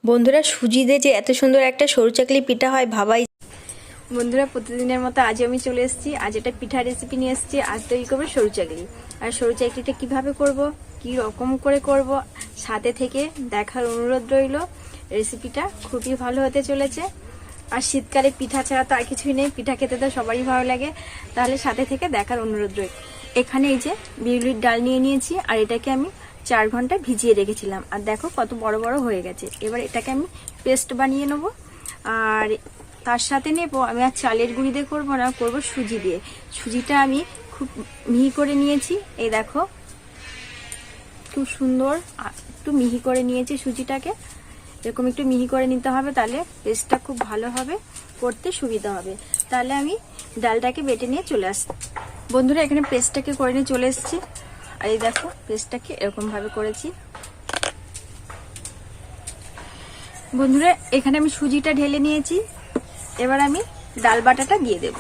বন্ধুরা, সুজি দিয়ে যে এত সুন্দর একটা সরু চাকলি পিঠা হয় ভাবাই। বন্ধুরা, প্রতিদিনের মতো আজ আমি চলে এসেছি। আজ একটা পিঠা রেসিপি নিয়ে এসেছি। আজ তৈরি করবো সরু চাকলি। আর সরু চাকলিটা কিভাবে করব, কি রকম করে করব, সাথে থেকে দেখার অনুরোধ রইল। রেসিপিটা খুবই ভালো হতে চলেছে। আর শীতকালে পিঠা ছাড়া তো আর কিছুই নেই, পিঠা খেতে তো সবারই ভালো লাগে। তাহলে সাথে থেকে দেখার অনুরোধ রইল। এখানে এই যে বিউলির ডাল নিয়ে নিয়েছি, আর এটাকে আমি 4 ঘন্টা ভিজিয়ে রেখেছিলাম। আর দেখো কত বড় বড় হয়ে গেছে। এবার এটাকে আমি পেস্ট বানিয়ে নেব। আর তার সাথে নেব আমি আর চালের গুঁড়ি দিয়ে করবো না, করব সুজি দিয়ে। সুজিটা আমি খুব মিহি করে নিয়েছি। এই দেখো খুব সুন্দর একটু মিহি করে নিয়েছি সুজিটাকে। এরকম একটু মিহি করে নিতে হবে, তাহলে পেস্টটা খুব ভালো হবে, করতে সুবিধা হবে। তাহলে আমি ডালটাকে বেটে নিয়ে চলে আসছি। বন্ধুরা, এখানে পেস্টটাকে করে নিয়ে চলে এসেছি। আর এই দেখো পেস্টটাকে এরকম ভাবে করেছি। বন্ধুরা, এখানে আমি সুজিটা ঢেলে নিয়েছি। এবার আমি ডাল বাটাটা দিয়ে দেব।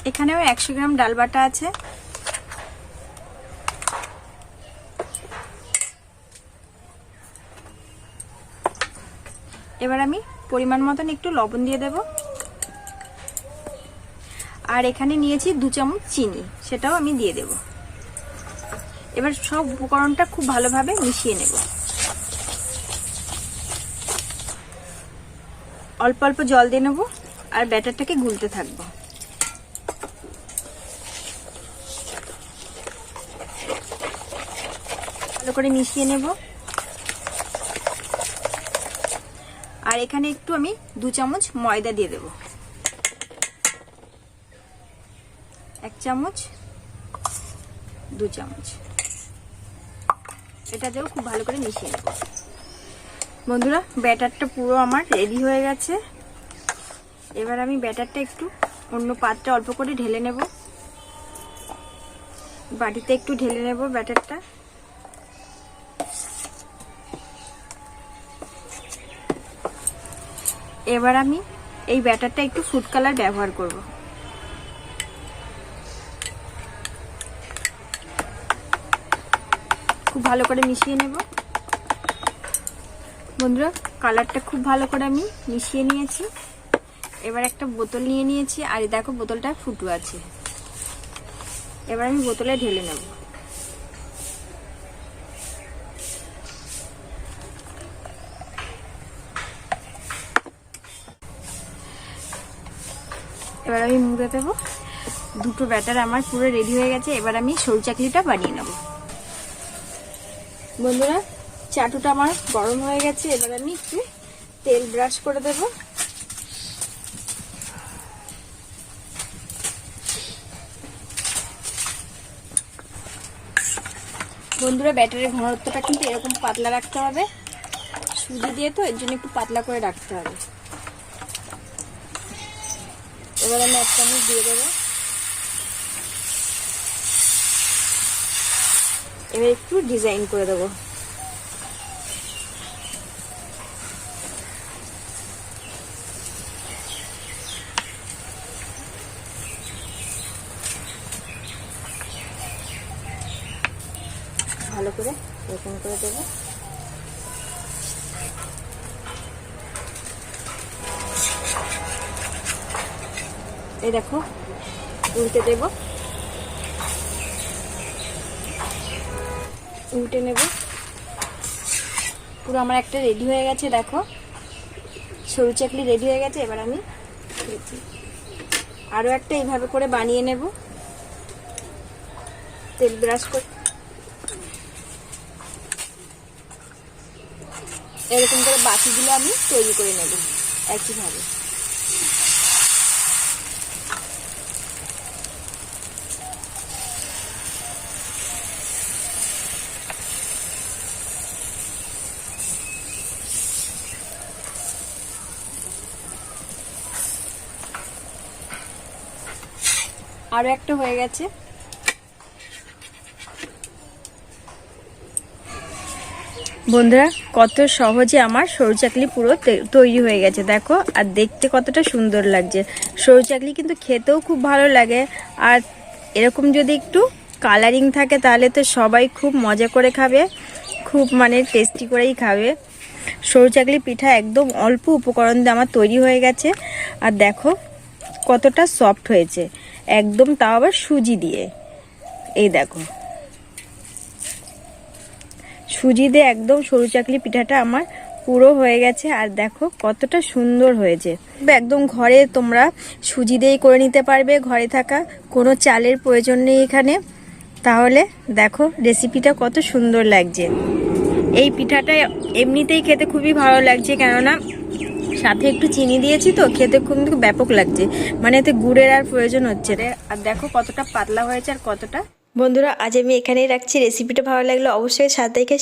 এখানেও 100 গ্রাম ডাল বাটা আছে। এবার আমি পরিমাণ মতন একটু লবণ দিয়ে দেব। আর এখানে নিয়েছি 2 চামচ চিনি, সেটাও আমি দিয়ে দেব। এবার সব উপকরণটা খুব ভালোভাবে মিশিয়ে নেব। অল্প অল্প জল দিয়ে নেব আর ব্যাটারটাকে গুলতে থাকবো। ভালো করে মিশিয়ে নেব। আর এখানে একটু আমি 2 চামচ ময়দা দিয়ে দেব। 1 চামচ, 2 চামচ, এটা দিয়েও খুব ভালো করে মিশিয়ে নেব। বন্ধুরা, ব্যাটারটা পুরো আমার রেডি হয়ে গেছে। এবার আমি ব্যাটারটা একটু অন্য পাত্রে অল্প করে ঢেলে নেব। বাটিতে একটু ঢেলে নেব ব্যাটারটা। এবার আমি এই ব্যাটারটা একটু ফুড কালার ব্যবহার করব। খুব ভালো করে মিশিয়ে নেব। বন্ধুরা, কালারটা খুব ভালো করে আমি মিশিয়ে নিয়েছি। এবার একটা বোতল নিয়ে নিয়েছি। আর দেখো বোতলটা ফুটো আছে। এবার আমি বোতলে ঢেলে নেব। এবার আমি মুড়ে দেবো। দুটো ব্যাটার আমার পুরো রেডি হয়ে গেছে। এবার আমি সরু চাকলিটা বানিয়ে নেব। বন্ধুরা, চাটুটা আমার গরম হয়ে গেছে। এবার আমি একটু তেল ব্রাশ করে দেব। বন্ধুরা, ব্যাটারের ঘনত্বটা কিন্তু এরকম পাতলা রাখতে হবে। সুজি দিয়ে তো, এর জন্য একটু পাতলা করে রাখতে হবে। এবার আমি 1 চামচ দিয়ে দেবো। এবার একটু ডিজাইন করে দেবো। ভালো করে এরকম করে দেবো। এই দেখো উল্টে দেব, উল্টে নেব। পুরো আমার একটা রেডি হয়ে গেছে। দেখো সরু চাকলি রেডি হয়ে গেছে। এবার আমি আরো একটা এইভাবে করে বানিয়ে নেব। তেল ব্রাশ করে এরকম করে বাকিগুলো আমি তৈরি করে নেব একইভাবে। আরো একটা হয়ে গেছে। বন্ধুরা, কত সহজে আমার সরু চাকলি পুরো তৈরি হয়ে গেছে দেখো। আর দেখতে কতটা সুন্দর লাগছে। সরু চাকলি কিন্তু খেতেও খুব ভালো লাগে। আর এরকম যদি একটু কালারিং থাকে তাহলে তো সবাই খুব মজা করে খাবে, খুব মানে টেস্টি করেই খাবে। সরু চাকলি পিঠা একদম অল্প উপকরণ দিয়ে আমার তৈরি হয়ে গেছে। আর দেখো কতটা সফট হয়েছে, একদম, তাও আবার সুজি দিয়ে। এই দেখো সুজি দিয়ে একদম সরু চাকলি পিঠাটা আমার পুরো হয়ে গেছে। আর দেখো কতটা সুন্দর হয়েছে। একদম ঘরে তোমরা সুজি দিয়েই করে নিতে পারবে, ঘরে থাকা কোনো চালের প্রয়োজন নেই এখানে। তাহলে দেখো রেসিপিটা কত সুন্দর লাগছে। এই পিঠাটা এমনিতেই খেতে খুবই ভালো লাগছে, কেননা সাথে একটু চিনি দিয়েছি তো, খেতে খুব ব্যাপক লাগছে, মানে এতে গুড়ের আর প্রয়োজন হচ্ছে না। আর দেখো কতটা পাতলা হয়েছে আর কতটা। বন্ধুরা আজ আমি এখানেই রাখছি। রেসিপিটা ভালো লাগলে অবশ্যই সাথে শেয়ার